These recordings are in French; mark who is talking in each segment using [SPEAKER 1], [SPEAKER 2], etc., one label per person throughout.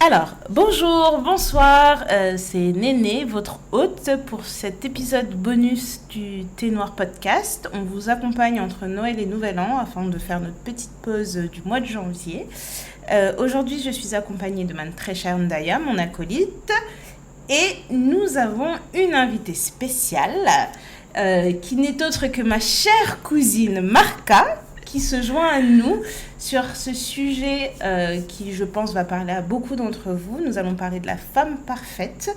[SPEAKER 1] Alors, bonjour, bonsoir, c'est Néné, votre hôte pour cet épisode bonus du Thé Noir Podcast. On vous accompagne entre Noël et Nouvel An afin de faire notre petite pause du mois de janvier. Aujourd'hui, je suis accompagnée de ma très chère Ndaya, mon acolyte, et nous avons une invitée spéciale qui n'est autre que ma chère cousine Marca, qui se joint à nous sur ce sujet qui, je pense, va parler à beaucoup d'entre vous. Nous allons parler de la femme parfaite.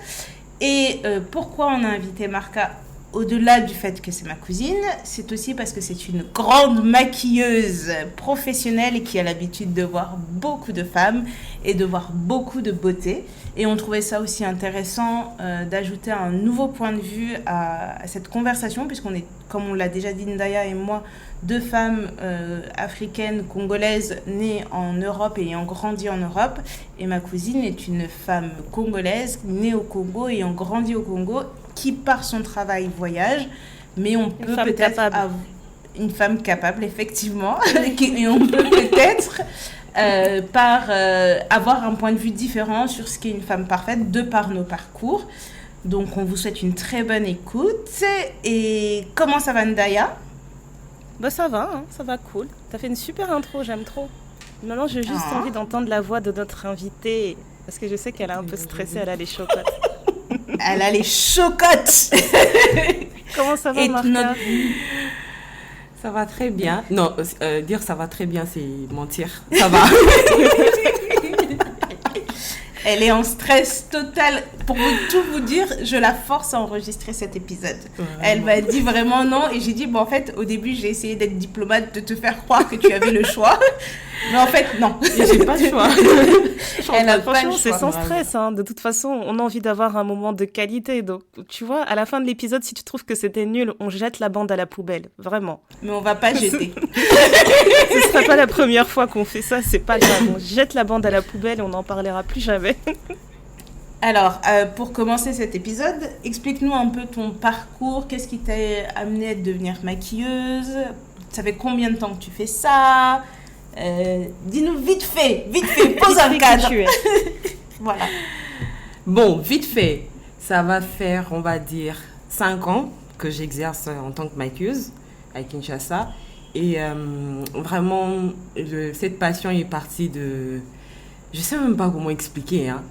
[SPEAKER 1] Et pourquoi on a invité Marca, au-delà du fait que c'est ma cousine, c'est aussi parce que c'est une grande maquilleuse professionnelle et qui a l'habitude de voir beaucoup de femmes et de voir beaucoup de beauté. Et on trouvait ça aussi intéressant d'ajouter un nouveau point de vue à cette conversation, puisqu'on est, comme on l'a déjà dit Ndaya et moi, deux femmes africaines, congolaises, nées en Europe et ayant grandi en Europe. Et ma cousine est une femme congolaise, née au Congo, ayant grandi au Congo, qui par son travail voyage. Mais on peut peut-être avoir une femme capable, effectivement. Et on peut peut-être avoir un point de vue différent sur ce qu'est une femme parfaite, de par nos parcours. Donc on vous souhaite une très bonne écoute. Et comment ça va, Ndaya ?
[SPEAKER 2] Bah ça va, hein, ça va cool. T'as fait une super intro, j'aime trop. Maintenant, j'ai juste envie d'entendre la voix de notre invitée, parce que je sais qu'elle est un peu stressée, elle a les chocottes.
[SPEAKER 1] Elle a les chocottes.
[SPEAKER 2] Comment ça va, Marca ?
[SPEAKER 3] Ça va très bien. Non, dire ça va très bien, c'est mentir. Ça va.
[SPEAKER 1] Elle est en stress total. Pour tout vous dire, je la force à enregistrer cet épisode. Elle m'a dit vraiment non. Et j'ai dit, bon, en fait, au début, j'ai essayé d'être diplomate, de te faire croire que tu avais le choix. Mais en fait, non.
[SPEAKER 3] Et j'ai pas le choix.
[SPEAKER 2] Franchement, c'est sans stress. Hein. De toute façon, on a envie d'avoir un moment de qualité. Donc, tu vois, à la fin de l'épisode, si tu trouves que c'était nul, on jette la bande à la poubelle. Vraiment.
[SPEAKER 1] Mais on va pas jeter.
[SPEAKER 2] Ce serait pas la première fois qu'on fait ça. C'est pas grave. On jette la bande à la poubelle et on n'en parlera plus jamais.
[SPEAKER 1] Alors, pour commencer cet épisode, explique-nous un peu ton parcours. Qu'est-ce qui t'a amené à devenir maquilleuse ? Ça fait combien de temps que tu fais ça ? Dis-nous vite fait, pose un cadre. Voilà.
[SPEAKER 3] Bon, vite fait, ça va faire, on va dire, 5 ans que j'exerce en tant que maquilleuse à Kinshasa. Et vraiment, cette passion est partie de... Je sais même pas comment expliquer, hein.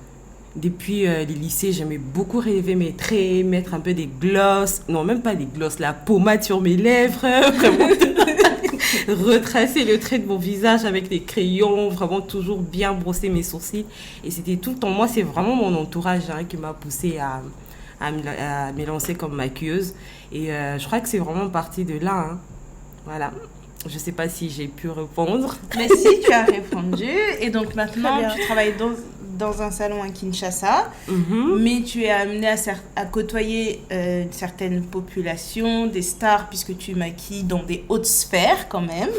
[SPEAKER 3] Depuis les lycées, j'aimais beaucoup relever mes traits, mettre un peu des glosses. Non, même pas des glosses, la pommade sur mes lèvres. Vraiment. Retracer le trait de mon visage avec des crayons. Vraiment toujours bien brosser mes sourcils. Et c'était tout le temps. Moi, c'est vraiment mon entourage qui m'a poussée à me lancer comme maquilleuse. Et je crois que c'est vraiment parti de là. Hein. Voilà. Je ne sais pas si j'ai pu répondre.
[SPEAKER 1] Mais si, tu as répondu. Et donc maintenant, tu travailles dans un salon à Kinshasa, mais tu es amené à côtoyer certaines populations, des stars, puisque tu maquilles dans des hautes sphères quand même,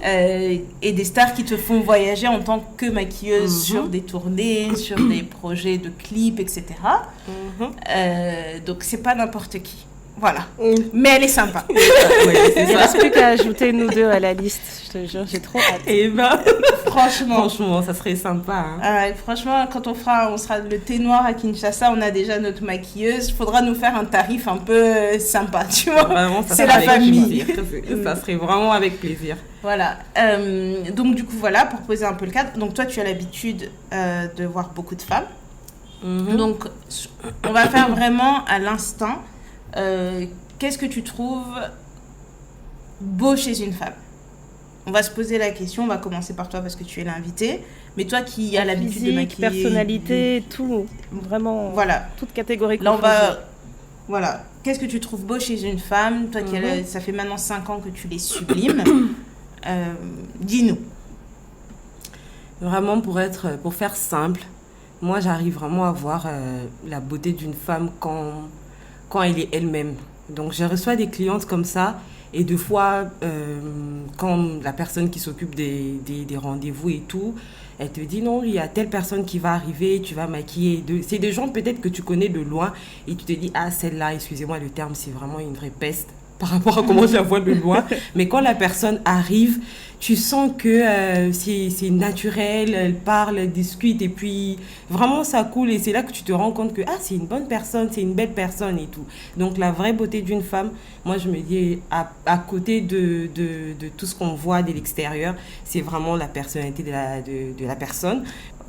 [SPEAKER 1] et des stars qui te font voyager en tant que maquilleuse sur des tournées, sur des projets de clips, etc. Donc c'est pas n'importe qui. Voilà. Mais elle est sympa.
[SPEAKER 2] Ouais, il ne reste plus qu'à ajouter nous deux à la liste. Je te jure, j'ai trop hâte.
[SPEAKER 3] Et ben,
[SPEAKER 1] franchement,
[SPEAKER 3] ça serait sympa. Hein.
[SPEAKER 1] Franchement, quand on sera le thé noir à Kinshasa, on a déjà notre maquilleuse. Il faudra nous faire un tarif un peu sympa, tu vois.
[SPEAKER 3] Vraiment,
[SPEAKER 1] c'est la famille.
[SPEAKER 3] Ça serait vraiment avec plaisir.
[SPEAKER 1] Voilà. Donc, du coup, voilà, pour poser un peu le cadre. Donc, toi, tu as l'habitude de voir beaucoup de femmes. Donc, on va faire vraiment à l'instant. Qu'est-ce que tu trouves beau chez une femme ? On va se poser la question, on va commencer par toi parce que tu es l'invité, mais toi qui as l'habitude de maquiller...
[SPEAKER 2] personnalité, tout, vraiment,
[SPEAKER 1] voilà.
[SPEAKER 2] toute catégorie.
[SPEAKER 1] Là, voilà. Qu'est-ce que tu trouves beau chez une femme ? Toi, ça fait maintenant 5 ans que tu les sublimes. Dis-nous.
[SPEAKER 3] Vraiment, pour faire simple, moi, j'arrive vraiment à voir la beauté d'une femme quand elle est elle-même. Donc, je reçois des clientes comme ça. Et deux fois, quand la personne qui s'occupe des rendez-vous et tout, elle te dit non, il y a telle personne qui va arriver, tu vas maquiller. C'est des gens peut-être que tu connais de loin et tu te dis, ah, celle-là, excusez-moi le terme, c'est vraiment une vraie peste. par rapport à comment je la vois de loin. Mais quand la personne arrive, tu sens que c'est naturel, elle parle, elle discute et puis vraiment ça coule et c'est là que tu te rends compte que c'est une bonne personne, c'est une belle personne et tout. Donc la vraie beauté d'une femme, moi je me dis à côté de tout ce qu'on voit de l'extérieur, c'est vraiment la personnalité de la personne.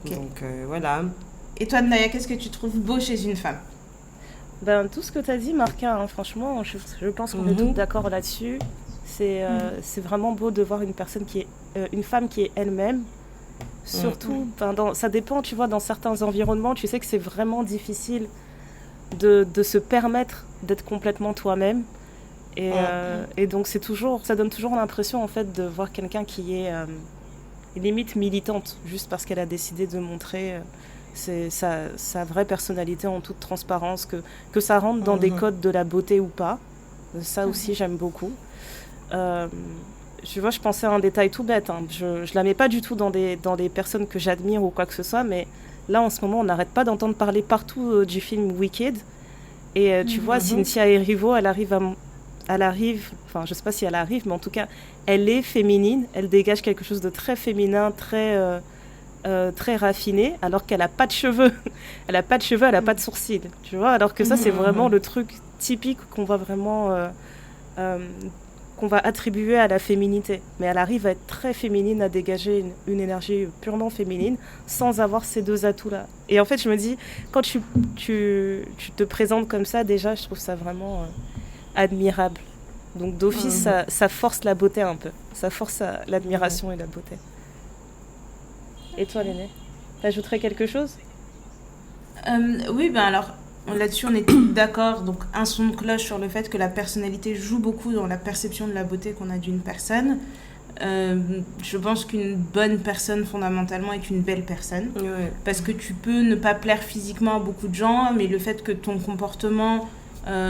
[SPEAKER 3] Okay. Donc voilà.
[SPEAKER 1] Et toi Naya, qu'est-ce que tu trouves beau chez une femme?
[SPEAKER 2] Tout ce que tu as dit Marca, hein, franchement, je pense qu'on est tous d'accord là-dessus. C'est vraiment beau de voir une personne une femme qui est elle-même. Surtout, ça dépend, tu vois, dans certains environnements, tu sais que c'est vraiment difficile de se permettre d'être complètement toi-même. Et donc, ça donne toujours l'impression, en fait, de voir quelqu'un qui est limite militante, juste parce qu'elle a décidé de montrer sa vraie personnalité en toute transparence, que ça rentre dans des codes de la beauté ou pas. Ça aussi, j'aime beaucoup. Tu vois, je pensais à un détail tout bête. Hein. Je la mets pas du tout dans des personnes que j'admire ou quoi que ce soit, mais là, en ce moment, on n'arrête pas d'entendre parler partout du film Wicked. Et tu vois, Cynthia Erivo, elle arrive, enfin, je sais pas si elle arrive, mais en tout cas, elle est féminine. Elle dégage quelque chose de très féminin, très raffiné, alors qu'elle a pas de cheveux. Elle a pas de cheveux, elle a pas de sourcils. Tu vois, alors que ça, c'est vraiment le truc typique qu'on va vraiment... qu'on va attribuer à la féminité. Mais elle arrive à être très féminine, à dégager une énergie purement féminine, sans avoir ces deux atouts-là. Et en fait, je me dis, quand tu te présentes comme ça, déjà, je trouve ça vraiment admirable. Donc d'office, ça force la beauté un peu. Ça force l'admiration et la beauté. Et toi, Néné, t'ajouterais quelque chose?
[SPEAKER 1] Oui, alors... Là-dessus, on est tous d'accord. Donc, un son de cloche sur le fait que la personnalité joue beaucoup dans la perception de la beauté qu'on a d'une personne. Je pense qu'une bonne personne, fondamentalement, est une belle personne. Ouais. Parce que tu peux ne pas plaire physiquement à beaucoup de gens, mais le fait que ton comportement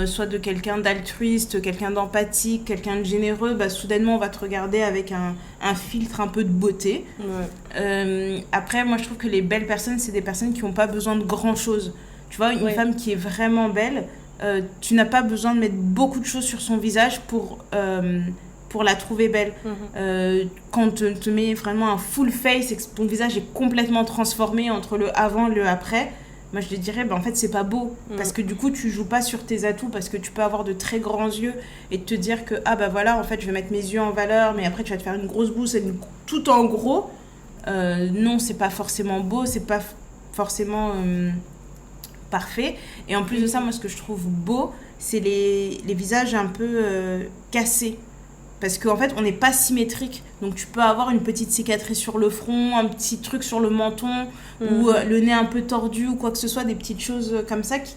[SPEAKER 1] soit de quelqu'un d'altruiste, quelqu'un d'empathique, quelqu'un de généreux, soudainement, on va te regarder avec un filtre un peu de beauté. Ouais. Après, moi, je trouve que les belles personnes, c'est des personnes qui n'ont pas besoin de grand-chose. Tu vois, une femme qui est vraiment belle, tu n'as pas besoin de mettre beaucoup de choses sur son visage pour la trouver belle. Quand te mets vraiment un full face et que ton visage est complètement transformé entre le avant et le après, moi je te dirais, en fait, c'est pas beau. Parce que du coup, tu joues pas sur tes atouts, parce que tu peux avoir de très grands yeux et te dire que, voilà, en fait, je vais mettre mes yeux en valeur, mais après, tu vas te faire une grosse bouche et tout en gros. Non, c'est pas forcément beau, c'est pas forcément... parfait. Et en plus de ça, moi, ce que je trouve beau, c'est les visages un peu cassés. Parce qu'en fait, on n'est pas symétrique. Donc, tu peux avoir une petite cicatrice sur le front, un petit truc sur le menton, ou le nez un peu tordu, ou quoi que ce soit, des petites choses comme ça qui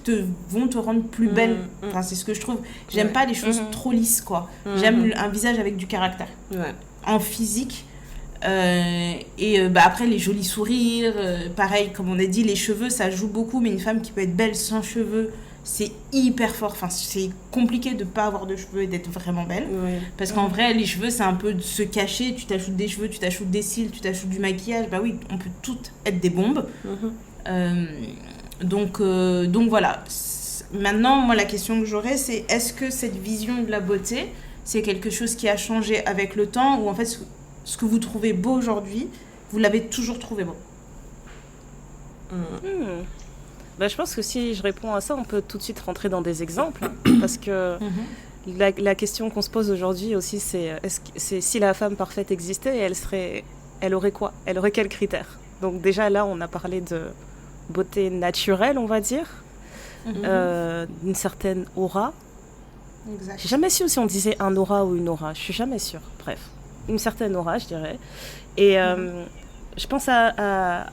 [SPEAKER 1] vont te rendre plus belle. Enfin, c'est ce que je trouve. J'aime pas les choses trop lisses, quoi. J'aime un visage avec du caractère. En physique. Après les jolis sourires, pareil comme on a dit, les cheveux ça joue beaucoup, mais une femme qui peut être belle sans cheveux c'est hyper fort. Enfin, c'est compliqué de pas avoir de cheveux et d'être vraiment belle, parce qu'en vrai les cheveux c'est un peu de se cacher. Tu t'ajoutes des cheveux, tu t'ajoutes des cils, tu t'ajoutes du maquillage, oui, on peut toutes être des bombes. Donc voilà. Maintenant, moi la question que j'aurais, c'est est-ce que cette vision de la beauté c'est quelque chose qui a changé avec le temps, ou en fait ce que vous trouvez beau aujourd'hui, vous l'avez toujours trouvé beau?
[SPEAKER 2] Je pense que si je réponds à ça, on peut tout de suite rentrer dans des exemples. Parce que la question qu'on se pose aujourd'hui aussi, c'est si la femme parfaite existait, elle aurait quoi? Elle aurait quels critères? Donc déjà là, on a parlé de beauté naturelle, on va dire, d'une certaine aura. Exact. Je suis jamais sûre si on disait un aura ou une aura. Je suis jamais sûre. Bref. Une certaine aura, je dirais. Et je pense à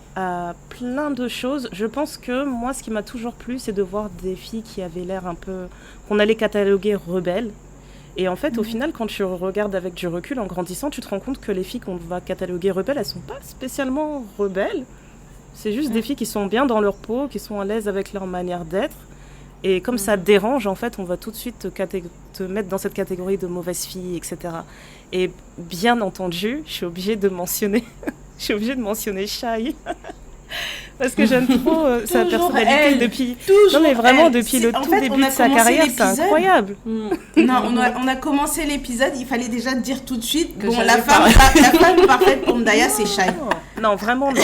[SPEAKER 2] plein de choses. Je pense que moi, ce qui m'a toujours plu, c'est de voir des filles qui avaient l'air un peu... qu'on allait cataloguer rebelles. Et en fait, au final, quand tu regardes avec du recul, en grandissant, tu te rends compte que les filles qu'on va cataloguer rebelles, elles sont pas spécialement rebelles. C'est juste des filles qui sont bien dans leur peau, qui sont à l'aise avec leur manière d'être. Et comme ça dérange, en fait, on va tout de suite te mettre dans cette catégorie de mauvaise fille, etc. Et bien entendu, je suis obligée de mentionner Shai. Parce que j'aime trop sa
[SPEAKER 1] Toujours
[SPEAKER 2] personnalité
[SPEAKER 1] elle.
[SPEAKER 2] depuis...
[SPEAKER 1] Toujours
[SPEAKER 2] Non mais vraiment,
[SPEAKER 1] elle.
[SPEAKER 2] depuis le
[SPEAKER 1] En
[SPEAKER 2] tout
[SPEAKER 1] fait,
[SPEAKER 2] début
[SPEAKER 1] on a
[SPEAKER 2] de sa
[SPEAKER 1] commencé
[SPEAKER 2] carrière, c'est
[SPEAKER 1] l'épisode.
[SPEAKER 2] incroyable.
[SPEAKER 1] Non, on a commencé l'épisode, il fallait déjà dire tout de suite.
[SPEAKER 3] Que
[SPEAKER 1] Bon,
[SPEAKER 3] j'allais
[SPEAKER 1] la femme parfaite pour Mdaya, c'est Shai.
[SPEAKER 2] Non, vraiment non.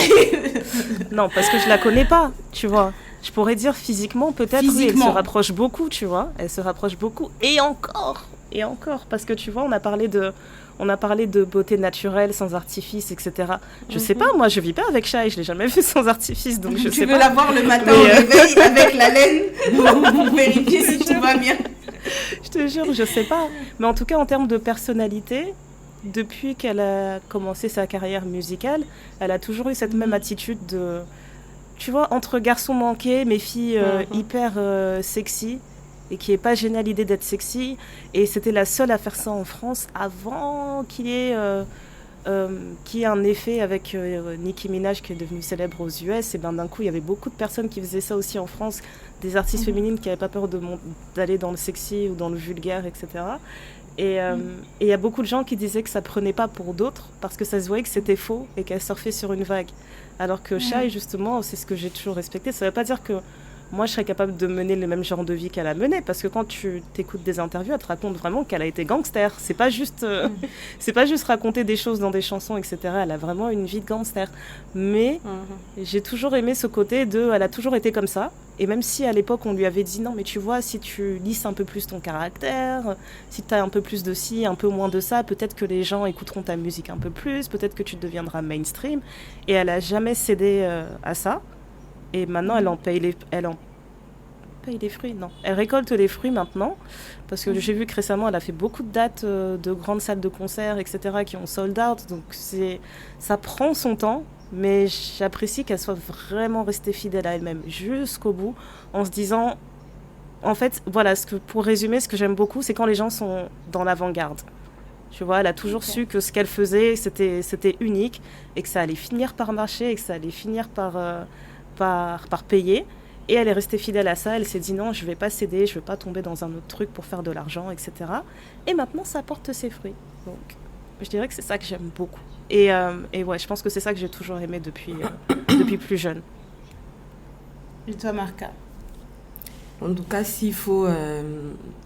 [SPEAKER 2] Non, parce que je la connais pas, tu vois. Je pourrais dire physiquement, peut-être, oui, elle se
[SPEAKER 1] Physiquement.
[SPEAKER 2] rapproche beaucoup, tu vois. Elle se rapproche beaucoup. Et encore. Parce que tu vois, on a parlé de beauté naturelle, sans artifice, etc. Je sais pas, moi, je vis pas avec Shai, je l'ai jamais vu sans artifice, donc je
[SPEAKER 1] Tu
[SPEAKER 2] sais
[SPEAKER 1] veux
[SPEAKER 2] pas.
[SPEAKER 1] la voir le matin
[SPEAKER 2] Mais,
[SPEAKER 1] au réveil avec la laine pour vérifier si tout va bien.
[SPEAKER 2] Je te jure, je sais pas. Mais en tout cas, en termes de personnalité, depuis qu'elle a commencé sa carrière musicale, elle a toujours eu cette même attitude de... Tu vois, entre garçons manqués, mais filles hyper sexy, et qui n'est pas gênée à l'idée d'être sexy. Et c'était la seule à faire ça en France avant qu'il y ait un effet avec Nicki Minaj qui est devenue célèbre aux US. Et ben d'un coup, il y avait beaucoup de personnes qui faisaient ça aussi en France, des artistes féminines qui n'avaient pas peur d'aller dans le sexy ou dans le vulgaire, etc. Et il y a beaucoup de gens qui disaient que ça prenait pas pour d'autres parce que ça se voyait que c'était faux et qu'elle surfait sur une vague. Alors que Shai, justement, c'est ce que j'ai toujours respecté. Ça veut pas dire que moi, je serais capable de mener le même genre de vie qu'elle a mené, parce que quand tu t'écoutes des interviews, elle te raconte vraiment qu'elle a été gangster. C'est pas juste raconter des choses dans des chansons, etc. Elle a vraiment une vie de gangster. Mais j'ai toujours aimé ce côté de... Elle a toujours été comme ça. Et même si à l'époque, on lui avait dit, non, mais tu vois, si tu lisses un peu plus ton caractère, si tu as un peu plus de ci, un peu moins de ça, peut-être que les gens écouteront ta musique un peu plus, peut-être que tu deviendras mainstream. Et elle a jamais cédé à ça. Et maintenant, elle en paye les fruits, non. Elle récolte les fruits maintenant, parce que j'ai vu que récemment, elle a fait beaucoup de dates de grandes salles de concert, etc., qui ont sold out. Donc, ça prend son temps, mais j'apprécie qu'elle soit vraiment restée fidèle à elle-même jusqu'au bout, en se disant... En fait, voilà, pour résumer, ce que j'aime beaucoup, c'est quand les gens sont dans l'avant-garde. Tu vois, elle a toujours su que ce qu'elle faisait, c'était unique, et que ça allait finir par marcher, et que ça allait finir par payer. Et elle est restée fidèle à ça. Elle s'est dit non, je ne vais pas céder, je ne vais pas tomber dans un autre truc pour faire de l'argent, etc. Et maintenant, ça porte ses fruits. Donc, je dirais que c'est ça que j'aime beaucoup. Et ouais, je pense que c'est ça que j'ai toujours aimé depuis plus jeune.
[SPEAKER 1] Et toi, Marca?
[SPEAKER 3] En tout cas, s'il faut...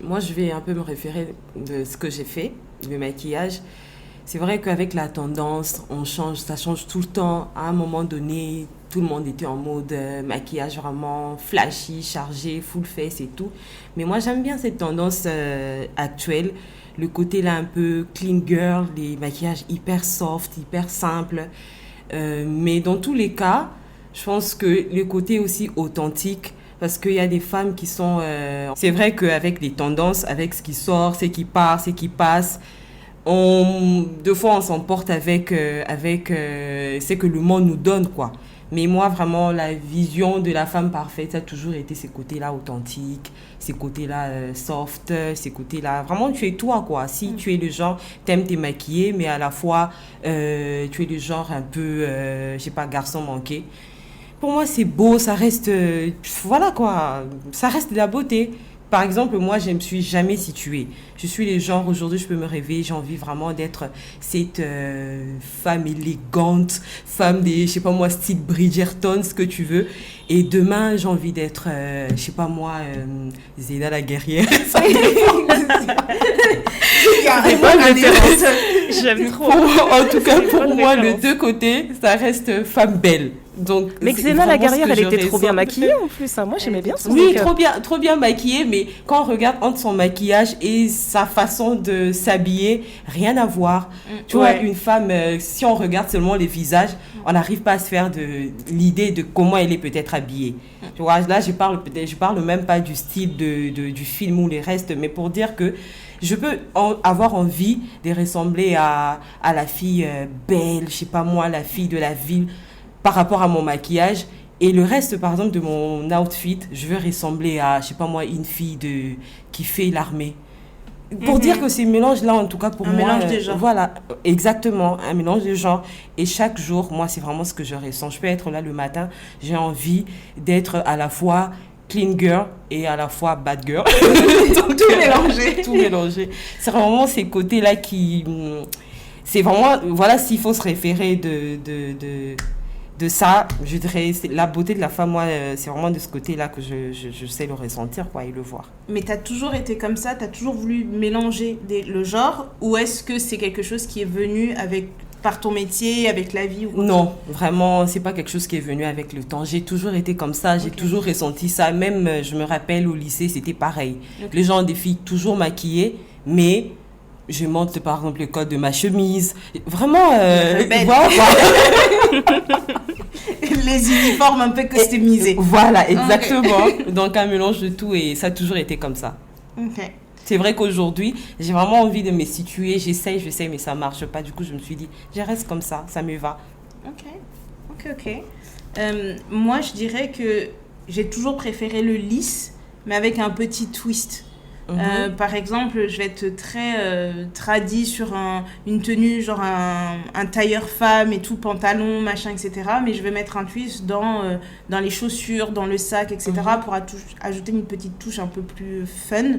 [SPEAKER 3] moi, je vais un peu me référer de ce que j'ai fait, le maquillage. C'est vrai qu'avec la tendance, ça change tout le temps. À un moment donné, tout le monde était en mode maquillage vraiment flashy, chargé, full face et tout. Mais moi, j'aime bien cette tendance actuelle. Le côté là un peu clean girl, les maquillages hyper soft, hyper simples. Mais dans tous les cas, je pense que le côté aussi authentique, parce qu'il y a des femmes qui sont... c'est vrai qu'avec les tendances, avec ce qui sort, ce qui part, ce qui passe... Deux fois, on s'emporte avec ce que le monde nous donne, quoi. Mais moi, vraiment, la vision de la femme parfaite, ça a toujours été ces côtés-là authentiques, ces côtés-là soft, ces côtés-là... Vraiment, tu es toi, quoi. Si tu es le genre, t'aimes te maquiller, mais à la fois, tu es le genre un peu, je sais pas, garçon manqué. Pour moi, c'est beau, ça reste... voilà, quoi. Ça reste de la beauté. Par exemple, moi, je ne me suis jamais située. Je suis le genre, aujourd'hui, je peux me rêver, j'ai envie vraiment d'être cette femme élégante, femme des, je sais pas moi, style Bridgerton, ce que tu veux. Et demain, j'ai envie d'être, je sais pas moi, Zéna la guerrière.
[SPEAKER 2] J'aime trop.
[SPEAKER 3] En tout cas, pour moi, les deux côtés, ça reste femme belle. Donc,
[SPEAKER 2] mais Xena la guerrière, elle était trop bien maquillée en plus. Hein. Moi, j'aimais bien son
[SPEAKER 3] make-up. Oui, trop bien maquillée, mais quand on regarde entre son maquillage et sa façon de s'habiller, rien à voir. Tu vois, une femme, si on regarde seulement les visages, on n'arrive pas à se faire l'idée de comment elle est peut-être habillée. Tu vois, là, je parle même pas du style du film ou les restes, mais pour dire que je peux avoir envie de ressembler à la fille belle, je sais pas moi, la fille de la ville, par rapport à mon maquillage. Et le reste, par exemple, de mon outfit, je veux ressembler à, je sais pas moi, une fille qui fait l'armée. Pour dire que ces mélanges-là, en tout cas pour moi...
[SPEAKER 1] Un mélange de genres.
[SPEAKER 3] Voilà, exactement, un mélange de genres. Et chaque jour, moi, c'est vraiment ce que je ressens. Je peux être là le matin, j'ai envie d'être à la fois clean girl et à la fois bad girl.
[SPEAKER 1] Donc, tout mélangé.
[SPEAKER 3] Tout mélangé. C'est vraiment ces côtés-là qui... C'est vraiment... Voilà, s'il faut se référer de ça, je dirais, la beauté de la femme, moi, c'est vraiment de ce côté-là que je sais le ressentir, quoi, et le voir.
[SPEAKER 1] Mais t'as toujours été comme ça, t'as toujours voulu mélanger le genre, ou est-ce que c'est quelque chose qui est venu par ton métier, avec la vie ou...
[SPEAKER 3] Non, vraiment, c'est pas quelque chose qui est venu avec le temps. J'ai toujours été comme ça, j'ai toujours ressenti ça. Même, je me rappelle, au lycée, c'était pareil. Les gens, des filles toujours maquillées, mais je montre, par exemple, le code de ma chemise. Vraiment, voilà.
[SPEAKER 1] Les uniformes un peu customisés.
[SPEAKER 3] Voilà, exactement. Donc, un mélange de tout, et ça a toujours été comme ça.
[SPEAKER 1] Ok.
[SPEAKER 3] C'est vrai qu'aujourd'hui, j'ai vraiment envie de me situer. J'essaye, mais ça ne marche pas. Du coup, je me suis dit, je reste comme ça me va.
[SPEAKER 1] Ok. Moi, je dirais que j'ai toujours préféré le lisse, mais avec un petit twist. Par exemple, je vais être très tradie sur une tenue, genre un tailleur femme et tout, pantalon, machin, etc. Mais je vais mettre un twist dans les chaussures, dans le sac, etc. Pour ajouter une petite touche un peu plus fun.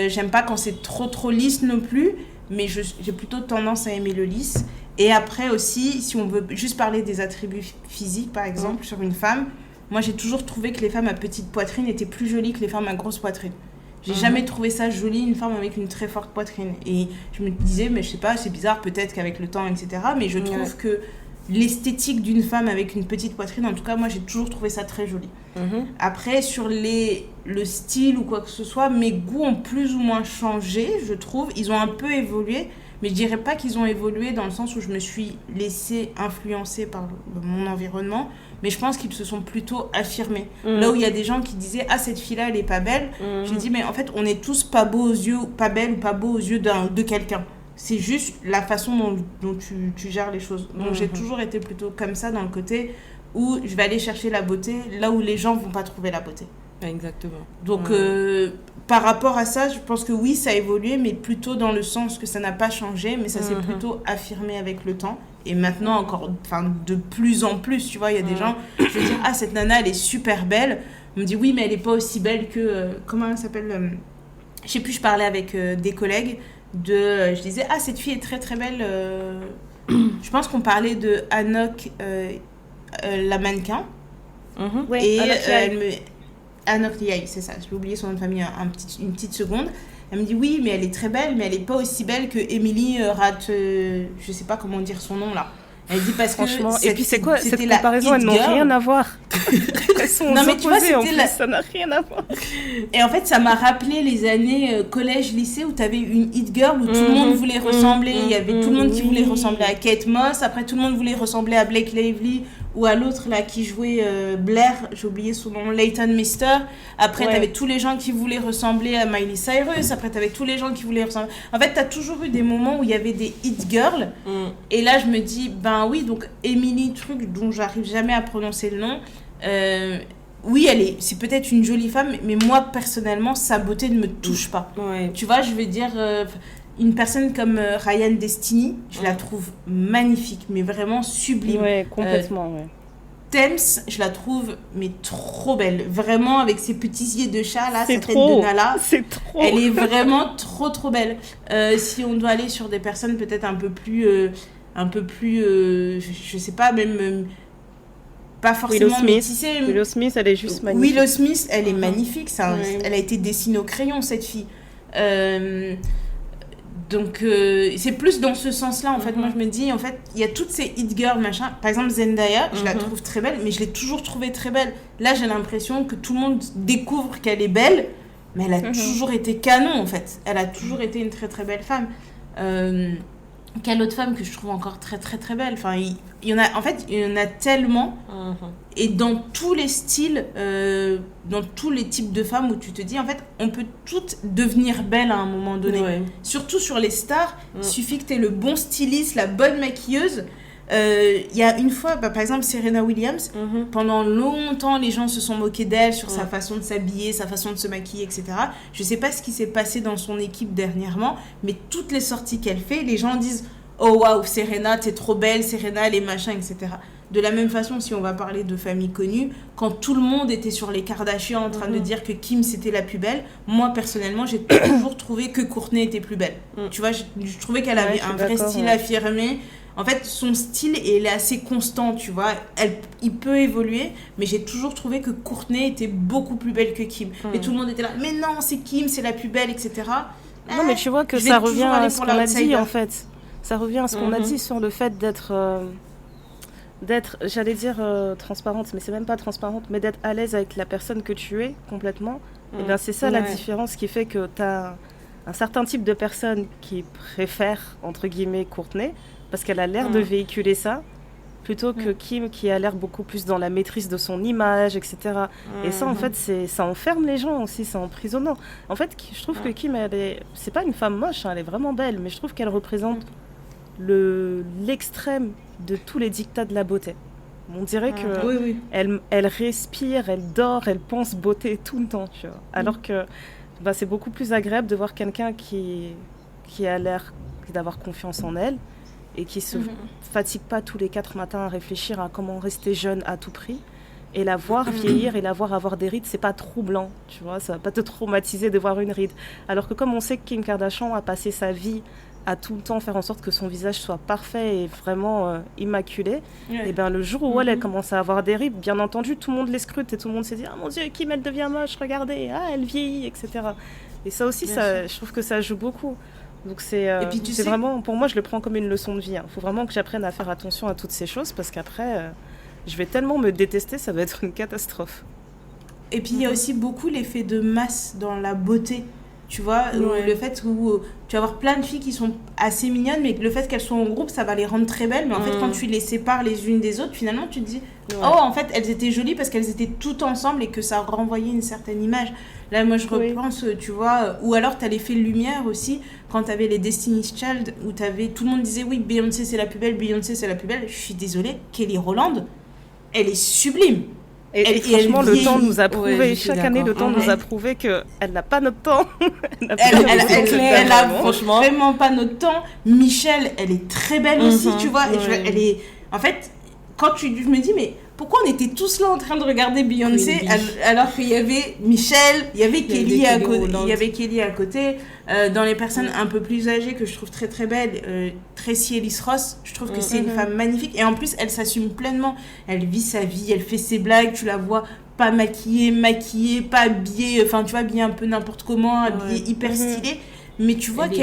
[SPEAKER 1] J'aime pas quand c'est trop lisse non plus, mais j'ai plutôt tendance à aimer le lisse. Et après aussi, si on veut juste parler des attributs physiques, par exemple, sur une femme, moi j'ai toujours trouvé que les femmes à petite poitrine étaient plus jolies que les femmes à grosse poitrine. J'ai jamais trouvé ça joli, une femme avec une très forte poitrine. Et je me disais, mais je sais pas, c'est bizarre, peut-être qu'avec le temps, etc. Mais je trouve que l'esthétique d'une femme avec une petite poitrine, en tout cas, moi, j'ai toujours trouvé ça très joli. Après, sur le style ou quoi que ce soit, mes goûts ont plus ou moins changé, je trouve. Ils ont un peu évolué, mais je dirais pas qu'ils ont évolué dans le sens où je me suis laissée influencer par mon environnement. Mais je pense qu'ils se sont plutôt affirmés. Là où il y a des gens qui disaient « Ah, cette fille-là, elle est pas belle », j'ai dit « Mais en fait, on est tous pas beaux aux yeux, pas belles ou pas beaux aux yeux de quelqu'un. C'est juste la façon dont tu gères les choses. » Donc, j'ai toujours été plutôt comme ça dans le côté où je vais aller chercher la beauté là où les gens vont pas trouver la beauté.
[SPEAKER 3] Exactement.
[SPEAKER 1] Donc, par rapport à ça, je pense que oui, ça a évolué, mais plutôt dans le sens que ça n'a pas changé, mais ça s'est plutôt affirmé avec le temps. Et maintenant, encore, de plus en plus, tu vois, il y a des gens, je veux dire, ah, cette nana, elle est super belle. On me dit, oui, mais elle n'est pas aussi belle que... comment elle s'appelle je sais plus, je parlais avec des collègues je disais, ah, cette fille est très, très belle. Je pense qu'on parlait de Anok, la mannequin.
[SPEAKER 2] Ouais,
[SPEAKER 1] et Anok Liaï, c'est ça. J'ai oublié son nom de famille une petite seconde. Elle me dit oui, mais elle est très belle, mais elle n'est pas aussi belle que Emily je sais pas comment dire son nom là. Elle dit parce
[SPEAKER 2] franchement,
[SPEAKER 1] que
[SPEAKER 2] et puis c'est quoi cette comparaison, elles n'ont rien à voir. Elles sont non, mais tu vois, en plus, ça n'a rien à voir.
[SPEAKER 1] Et en fait, ça m'a rappelé les années collège-lycée où tu avais une hit girl où tout le monde voulait ressembler. Il y avait tout le monde qui voulait ressembler à Kate Moss. Après, tout le monde voulait ressembler à Blake Lively ou à l'autre là qui jouait Blair, j'ai oublié son nom, Leighton Mister. Après, tu avais tous les gens qui voulaient ressembler à Miley Cyrus. Après, tu avais tous les gens qui voulaient ressembler. En fait, tu as toujours eu des moments où il y avait des hit girls. Et là, je me dis, ben oui, donc Emily Truc, dont j'arrive jamais à prononcer le nom. Oui, c'est peut-être une jolie femme, mais moi, personnellement, sa beauté ne me touche pas. Tu vois, je veux dire, une personne comme Ryan Destiny, je la trouve magnifique, mais vraiment sublime.
[SPEAKER 2] Ouais, complètement,
[SPEAKER 1] Thames, je la trouve, mais trop belle. Vraiment, avec ses petits yeux de chat, là, sa tête de Nala.
[SPEAKER 2] C'est trop.
[SPEAKER 1] Elle est vraiment trop belle. Si on doit aller sur des personnes peut-être un peu plus, je sais pas, même... pas forcément métissée.
[SPEAKER 2] Willow Smith, elle est juste magnifique.
[SPEAKER 1] Willow Smith, elle est magnifique. Elle a été dessinée au crayon, cette fille. Donc, c'est plus dans ce sens-là, en fait. Moi, je me dis, en fait, il y a toutes ces hit girls, machin. Par exemple, Zendaya, je la trouve très belle, mais je l'ai toujours trouvée très belle. Là, j'ai l'impression que tout le monde découvre qu'elle est belle, mais elle a toujours été canon, en fait. Elle a toujours été une très, très belle femme. Quelle autre femme que je trouve encore très, très, très belle? Enfin, il y en a, en fait, il y en a tellement. Et dans tous les styles, dans tous les types de femmes où tu te dis, en fait, on peut toutes devenir belles à un moment donné. Surtout sur les stars, il suffit que tu aies le bon styliste, la bonne maquilleuse. Il y a une fois, par exemple, Serena Williams, pendant longtemps, les gens se sont moqués d'elle sur sa façon de s'habiller, sa façon de se maquiller, etc. Je sais pas ce qui s'est passé dans son équipe dernièrement, mais toutes les sorties qu'elle fait, les gens disent « Oh waouh, Serena, t'es trop belle, Serena, les machins, etc. » De la même façon, si on va parler de familles connues, quand tout le monde était sur les Kardashians en train de dire que Kim c'était la plus belle, moi personnellement, j'ai toujours trouvé que Kourtney était plus belle. Tu vois, je trouvais qu'elle avait un vrai style affirmé. En fait, son style, il est assez constant, tu vois. Il peut évoluer, mais j'ai toujours trouvé que Courtney était beaucoup plus belle que Kim. Et tout le monde était là, mais non, c'est Kim, c'est la plus belle, etc.
[SPEAKER 2] Non, mais tu vois que ça revient à ce qu'on a dit, en fait. Ça revient à ce qu'on a dit sur le fait d'être, j'allais dire transparente, mais c'est même pas transparente, mais d'être à l'aise avec la personne que tu es complètement. Et bien c'est ça la différence qui fait que tu as un certain type de personne qui préfère, entre guillemets, Courtney, parce qu'elle a l'air de véhiculer ça, plutôt que Kim qui a l'air beaucoup plus dans la maîtrise de son image, etc. Et ça, en fait, ça enferme les gens aussi, c'est emprisonnant. En fait, je trouve que Kim, c'est pas une femme moche, hein, elle est vraiment belle, mais je trouve qu'elle représente l'extrême de tous les dictats de la beauté. On dirait que elle respire, elle dort, elle pense beauté tout le temps, tu vois. Alors que c'est beaucoup plus agréable de voir quelqu'un qui a l'air d'avoir confiance en elle et qui se fatigue pas tous les 4 matins à réfléchir à comment rester jeune à tout prix. Et la voir vieillir et la voir avoir des rides, c'est pas troublant, tu vois, ça va pas te traumatiser de voir une ride. Alors que comme on sait que Kim Kardashian a passé sa vie à tout le temps faire en sorte que son visage soit parfait et vraiment immaculé, et bien le jour où elle commence à avoir des rides, bien entendu, tout le monde les scrute et tout le monde se dit « Ah mon Dieu, Kim, elle devient moche, regardez, elle vieillit, etc. » Et ça aussi, je trouve que ça joue beaucoup. Donc c'est vraiment, pour moi, je le prends comme une leçon de vie. Il faut vraiment que j'apprenne à faire attention à toutes ces choses parce qu'après, je vais tellement me détester, ça va être une catastrophe.
[SPEAKER 1] Et puis il y a aussi beaucoup l'effet de masse dans la beauté. Tu vois, le fait où tu vas avoir plein de filles qui sont assez mignonnes, mais le fait qu'elles soient en groupe, ça va les rendre très belles. Mais en fait, quand tu les sépares les unes des autres, finalement, tu te dis oh, en fait, elles étaient jolies parce qu'elles étaient toutes ensemble et que ça renvoyait une certaine image. Là, moi, je repense, tu vois, ou alors tu as l'effet lumière aussi, quand tu avais les Destiny's Child, où tout le monde disait oui, Beyoncé, c'est la plus belle, Beyoncé, c'est la plus belle. Je suis désolée, Kelly Rowland, elle est sublime.
[SPEAKER 2] Et franchement, le temps nous a prouvé, chaque année, le temps nous a prouvé qu'elle n'a pas notre temps.
[SPEAKER 1] Elle n'a vraiment pas notre temps. Michelle, elle est très belle aussi, tu vois. Elle est... En fait, je me dis, mais pourquoi on était tous là en train de regarder Beyoncé alors qu'il y avait Michelle, il y avait Kelly à côté. Il y avait Kelly à côté. Dans les personnes un peu plus âgées que je trouve très très belles, Tracy Ellis Ross, je trouve que c'est une femme magnifique et en plus elle s'assume pleinement, elle vit sa vie, elle fait ses blagues, tu la vois pas maquillée, pas habillée, enfin tu vois, habillée un peu n'importe comment, habillée hyper stylée, mais tu vois tu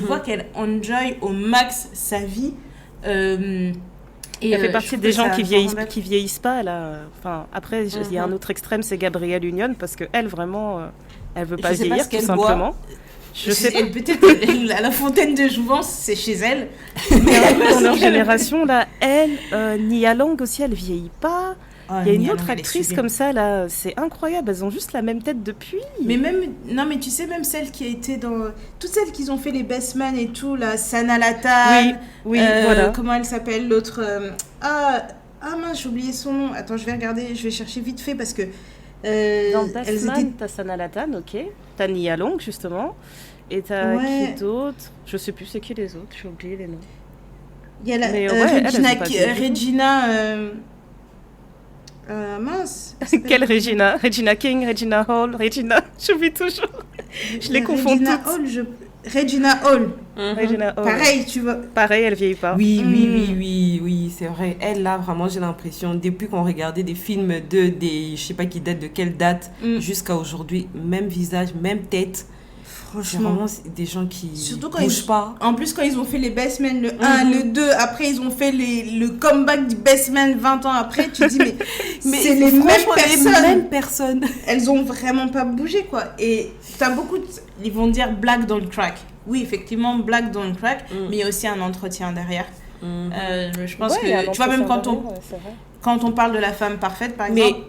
[SPEAKER 1] vois qu'elle enjoy au max sa vie.
[SPEAKER 2] Et elle fait partie des gens qui vieillissent pas. Après, il y a un autre extrême, c'est Gabrielle Union, parce qu'elle, vraiment, elle veut pas vieillir, tout simplement.
[SPEAKER 1] Je sais pas. Peut-être à la fontaine de jouvence, c'est chez elle.
[SPEAKER 2] Mais dans leur génération, là, Nia Long aussi, elle vieillit pas. Il y a une autre actrice comme ça, là, c'est incroyable, elles ont juste la même tête depuis.
[SPEAKER 1] Mais tu sais, même celle qui a été dans... Toutes celles qui ont fait les Best Man et tout, là, Sana Latan, voilà. Comment elle s'appelle, l'autre... mince, j'ai oublié son nom. Attends, je vais regarder, je vais chercher vite fait parce que...
[SPEAKER 2] dans Best Man, t'as Sana Latan, ok. T'as Nia Long, justement. Et t'as qui d'autre? Je sais plus c'est qui les autres, j'ai oublié les noms.
[SPEAKER 1] Il y a Regina... mince.
[SPEAKER 2] Quelle Regina? Regina King, Regina Hall, j'oublie toujours. Je les confonds toutes.
[SPEAKER 1] Regina Hall.
[SPEAKER 2] Regina Hall.
[SPEAKER 1] Pareil, tu vois.
[SPEAKER 2] Pareil, elle vieillit pas.
[SPEAKER 3] Oui, c'est vrai. Elle, là, vraiment, j'ai l'impression, depuis qu'on regardait des films je sais pas qui datent de quelle date, jusqu'à aujourd'hui, même visage, même tête. Franchement, vraiment des gens qui bougent pas.
[SPEAKER 1] En plus, quand ils ont fait les Best Men, le 1, le 2, après ils ont fait le comeback du Best Men 20 ans après, tu te dis, mais c'est les mêmes personnes. Elles ont vraiment pas bougé, quoi. Et t'as beaucoup ils vont dire black don't crack. Oui, effectivement, black don't crack, mais il y a aussi un entretien derrière. Je pense que, tu vois, même quand on parle de la femme parfaite, par exemple,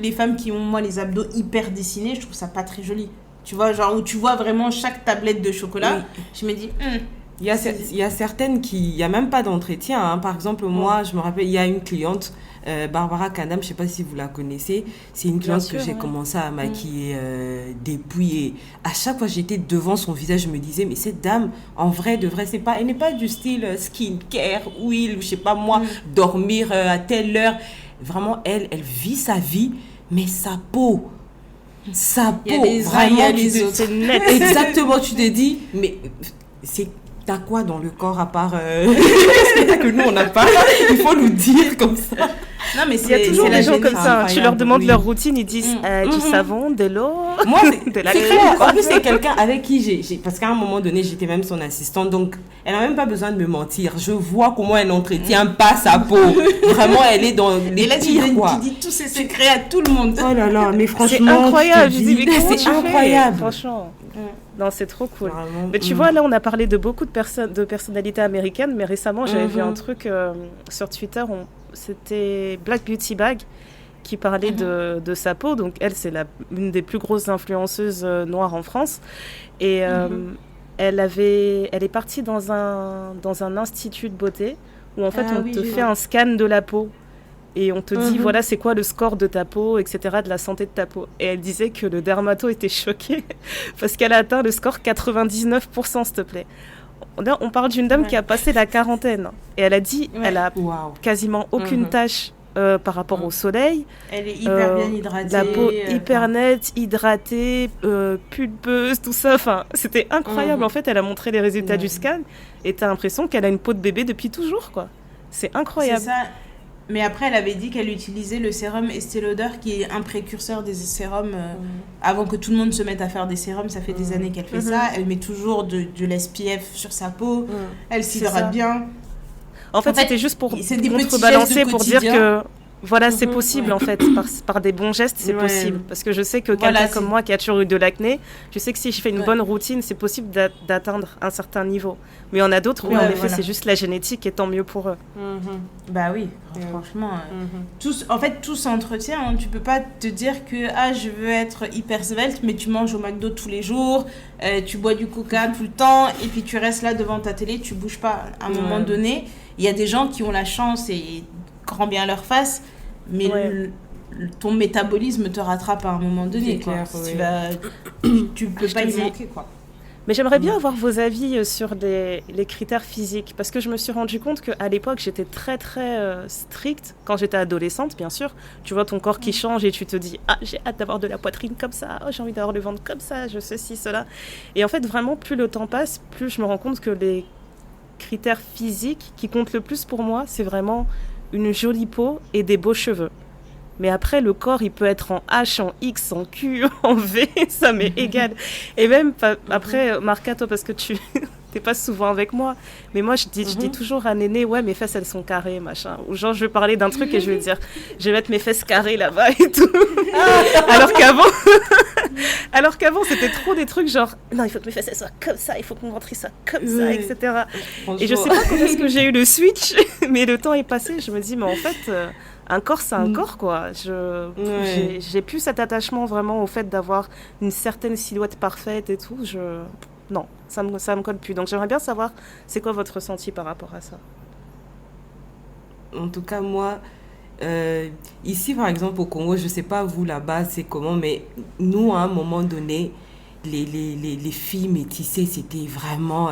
[SPEAKER 1] les femmes qui ont, moi, les abdos hyper dessinés, je trouve ça pas très joli. Tu vois, genre où tu vois vraiment chaque tablette de chocolat, je me dis...
[SPEAKER 3] Il y a certaines qui... Il n'y a même pas d'entretien. Hein. Par exemple, moi, je me rappelle, il y a une cliente, Barbara Canam, je ne sais pas si vous la connaissez. C'est une cliente que j'ai commencé à maquiller depuis. Et à chaque fois que j'étais devant son visage, je me disais, mais cette dame, en vrai, elle n'est pas du style skincare, huile, ou je ne sais pas moi, dormir à telle heure. Vraiment, elle vit sa vie, mais sa peau... Sa peau, vraiment,
[SPEAKER 1] c'est net.
[SPEAKER 3] Exactement, tu te dis, mais c'est t'as quoi dans le corps à part que nous on n'a pas? Il faut nous dire comme ça.
[SPEAKER 1] Non, mais
[SPEAKER 2] il y a toujours des gens comme ça. Tu leur demandes
[SPEAKER 3] oui.
[SPEAKER 2] leur routine, ils disent du savon, de l'eau,
[SPEAKER 3] Moi,
[SPEAKER 2] de la
[SPEAKER 3] c'est
[SPEAKER 2] crème.
[SPEAKER 3] clair. En plus, c'est quelqu'un avec qui parce qu'à un moment donné, j'étais même son assistante, donc elle n'a même pas besoin de me mentir. Je vois comment elle n'entretient pas sa peau. Vraiment, elle est dans les
[SPEAKER 1] Et là,
[SPEAKER 3] pires, quoi.
[SPEAKER 1] tu dis tous ses secrets à tout le monde.
[SPEAKER 3] Oh là là, mais franchement,
[SPEAKER 2] C'est incroyable.
[SPEAKER 3] je
[SPEAKER 2] Je
[SPEAKER 3] te
[SPEAKER 2] dis, mais comment
[SPEAKER 3] c'est
[SPEAKER 2] tu fais
[SPEAKER 3] incroyable.
[SPEAKER 2] Franchement. Non, c'est trop cool.
[SPEAKER 3] Vraiment,
[SPEAKER 2] Mais tu vois, là, on a parlé de beaucoup de personnalités américaines, mais récemment, j'avais vu un truc sur Twitter, c'était Black Beauty Bag, qui parlait de sa peau. Donc, elle, c'est une des plus grosses influenceuses noires en France. Et elle est partie dans un institut de beauté où, en fait, on te fait un scan de la peau. Et on te dit, voilà, c'est quoi le score de ta peau, etc., de la santé de ta peau. Et elle disait que le dermato était choqué parce qu'elle a atteint le score 99%, s'il te plaît. On parle d'une dame qui a passé la quarantaine. Et elle a dit, elle a quasiment aucune tache par rapport au soleil.
[SPEAKER 1] Elle est hyper bien hydratée.
[SPEAKER 2] La peau hyper nette, hydratée, pulpeuse, tout ça. Enfin, c'était incroyable. En fait, elle a montré les résultats du scan. Et t'as l'impression qu'elle a une peau de bébé depuis toujours, quoi. C'est incroyable.
[SPEAKER 1] C'est ça. Mais après, elle avait dit qu'elle utilisait le sérum Estée Lauder, qui est un précurseur des sérums. Avant que tout le monde se mette à faire des sérums, ça fait des années qu'elle fait ça. Elle met toujours de l'SPF sur sa peau. Elle s'hydrate bien.
[SPEAKER 2] En fait, c'était juste pour
[SPEAKER 1] contrebalancer,
[SPEAKER 2] pour dire que voilà, c'est possible en fait, par des bons gestes, c'est possible. Parce que je sais que quelqu'un comme moi qui a toujours eu de l'acné, je sais que si je fais une bonne routine, c'est possible d'atteindre un certain niveau. Mais il y en a d'autres où en effet, c'est juste la génétique et tant mieux pour eux.
[SPEAKER 1] Bah oui, franchement, tout s'entretient. Hein. Tu peux pas te dire que je veux être hyper svelte, mais tu manges au McDo tous les jours, tu bois du coca tout le temps, et puis tu restes là devant ta télé, tu bouges pas. À un moment donné, il y a des gens qui ont la chance et grand bien leur face, mais ton métabolisme te rattrape à un moment donné. Quoi. Tu peux pas y manquer, quoi.
[SPEAKER 2] Mais j'aimerais bien avoir vos avis sur les critères physiques, parce que je me suis rendu compte qu'à l'époque, j'étais très, très stricte. Quand j'étais adolescente, bien sûr, tu vois ton corps qui change et tu te dis « Ah, j'ai hâte d'avoir de la poitrine comme ça, j'ai envie d'avoir le ventre comme ça, je ceci, cela. » Et en fait, vraiment, plus le temps passe, plus je me rends compte que les critères physiques qui comptent le plus pour moi, c'est vraiment une jolie peau et des beaux cheveux. Mais après, le corps, il peut être en H, en X, en Q, en V, ça m'est égal. Et même, après, Marca, toi, parce que tu n'es pas souvent avec moi, mais moi, je dis toujours à Néné, ouais, mes fesses, elles sont carrées, machin. Ou genre, je vais parler d'un truc et je vais dire, je vais mettre mes fesses carrées là-bas et tout. Alors qu'avant, c'était trop des trucs genre, non, il faut que mes fesses, elles soient comme ça, il faut que mon ventre, il soit comme ça, etc. Et je sais pas comment est-ce que j'ai eu le switch, mais le temps est passé, je me dis, mais en fait... un corps, c'est un corps, quoi. J'ai plus cet attachement vraiment au fait d'avoir une certaine silhouette parfaite et tout. Non, ça me colle plus. Donc, j'aimerais bien savoir, c'est quoi votre ressenti par rapport à ça?
[SPEAKER 3] En tout cas, moi, ici, par exemple, au Congo, je sais pas vous là-bas, c'est comment, mais nous, à un moment donné, les filles métissées, c'était vraiment...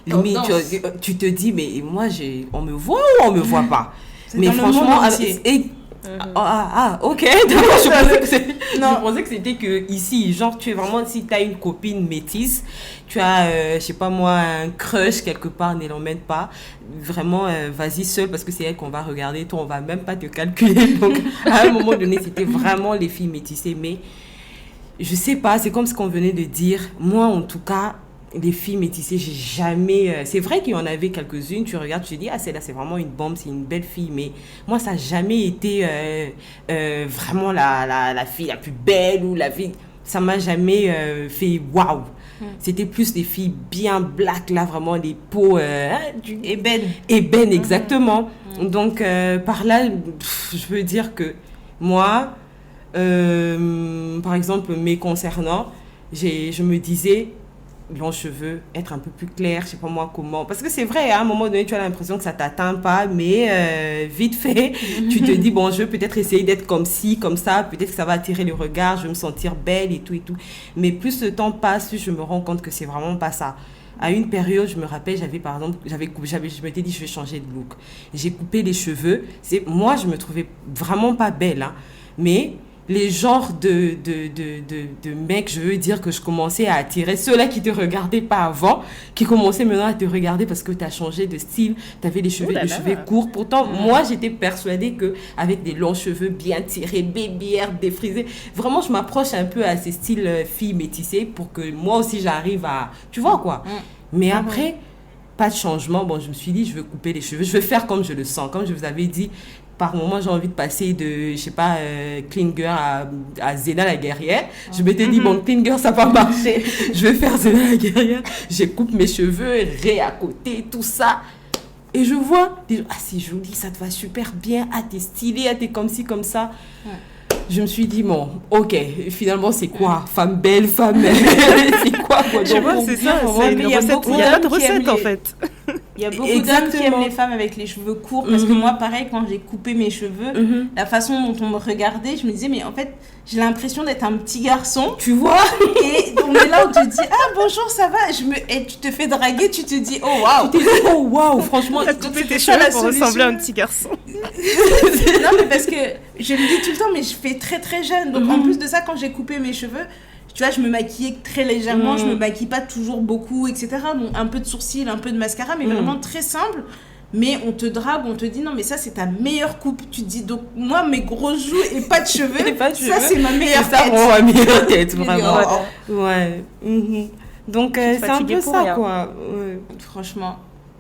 [SPEAKER 3] limite, tu te dis, mais moi, on me voit ou on me voit pas? Mais franchement, ok, d'accord, je pensais que c'était que ici, genre tu es vraiment, si tu as une copine métisse, tu as, je sais pas moi, un crush quelque part, ne l'emmène pas, vraiment, vas-y seule parce que c'est elle qu'on va regarder, toi on va même pas te calculer, donc à un moment donné, c'était vraiment les filles métissées, mais je sais pas, c'est comme ce qu'on venait de dire, moi en tout cas, les filles métissées, j'ai jamais... c'est vrai qu'il y en avait quelques-unes, tu regardes, tu te dis, celle-là, c'est vraiment une bombe, c'est une belle fille, mais moi, ça n'a jamais été vraiment la fille la plus belle ou la fille... Ça m'a jamais fait waouh. C'était plus des filles bien black, là, vraiment, des peaux...
[SPEAKER 1] ébènes.
[SPEAKER 3] Ébènes, exactement. Donc, par là, je veux dire que moi, par exemple, me concernant, je me disais... longs cheveux, être un peu plus clair, je sais pas moi comment. Parce que c'est vrai, à un moment donné, tu as l'impression que ça t'atteint pas, mais vite fait, tu te dis, bon, je vais peut-être essayer d'être comme ci, comme ça, peut-être que ça va attirer le regard, je vais me sentir belle et tout et tout. Mais plus le temps passe, plus je me rends compte que c'est vraiment pas ça. À une période, je me rappelle, par exemple, je m'étais dit, je vais changer de look. J'ai coupé les cheveux. Moi, je me trouvais vraiment pas belle, hein, mais... les genres de mecs, je veux dire, que je commençais à attirer, ceux-là qui te regardaient pas avant, qui commençaient maintenant à te regarder parce que tu as changé de style, tu avais les cheveux courts. Pourtant, moi, j'étais persuadée qu'avec des longs cheveux bien tirés, baby hair, défrisés, vraiment, je m'approche un peu à ces styles filles métissées pour que moi aussi, j'arrive à... Tu vois, quoi. Mais après, pas de changement. Bon, je me suis dit, je veux couper les cheveux. Je veux faire comme je le sens. Comme je vous avais dit, par moment, j'ai envie de passer de, je sais pas, clean girl à Zena la guerrière. Je m'étais dit, bon, clean girl, ça va marcher. Je vais faire Zena la guerrière. Je coupe mes cheveux, à côté, tout ça. Et je vois des gens, ah, c'est joli, ça te va super bien. Ah, t'es stylée, ah, t'es comme ci, comme ça. Je me suis dit, bon, ok, finalement, c'est quoi? Femme belle, femme belle. C'est quoi?
[SPEAKER 2] Tu vois, c'est ça. Il n'y a pas de recette, en fait.
[SPEAKER 1] Il y a beaucoup d'hommes qui aiment les femmes avec les cheveux courts. Parce que moi, pareil, quand j'ai coupé mes cheveux, la façon dont on me regardait, je me disais, mais en fait, j'ai l'impression d'être un petit garçon.
[SPEAKER 3] Tu vois?
[SPEAKER 1] Et on est là où tu te dis, ah, bonjour, ça va? Et tu te fais draguer, tu te dis, oh, waouh!
[SPEAKER 3] Tu te dis, oh, waouh, franchement,
[SPEAKER 2] tu as coupé tes cheveux pour ressembler à un petit garçon.
[SPEAKER 1] Non, mais parce que je me dis tout le temps, mais je fais très, très jeune. Donc, en plus de ça, quand j'ai coupé mes cheveux, tu vois, je me maquillais très légèrement, je me maquille pas toujours beaucoup, etc. Donc, un peu de sourcils, un peu de mascara, mais vraiment très simple. Mais on te drague, on te dit non, mais ça, c'est ta meilleure coupe. Tu te dis, donc, moi, mes gros joues et pas de cheveux, ça, c'est ma meilleure tête.
[SPEAKER 3] C'est ça, ma meilleure tête, vraiment. Ouais. Donc, c'est un peu ça, rien. Quoi.
[SPEAKER 1] Franchement.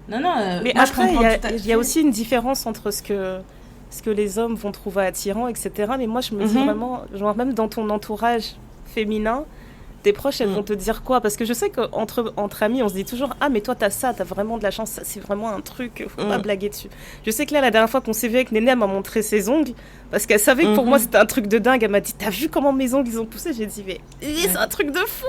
[SPEAKER 1] Non.
[SPEAKER 2] Mais moi, après, il y a aussi une différence entre ce que les hommes vont trouver attirant, etc. Mais moi, je me dis vraiment, genre, même dans ton entourage féminin, tes proches, elles vont te dire quoi? Parce que je sais qu'entre amis, on se dit toujours, ah, mais toi, t'as ça, t'as vraiment de la chance, ça, c'est vraiment un truc, faut pas blaguer dessus. Je sais que là, la dernière fois qu'on s'est vu avec Néné, elle m'a montré ses ongles, parce qu'elle savait que pour moi, c'était un truc de dingue. Elle m'a dit, t'as vu comment mes ongles, ils ont poussé? J'ai dit, mais c'est un truc de fou.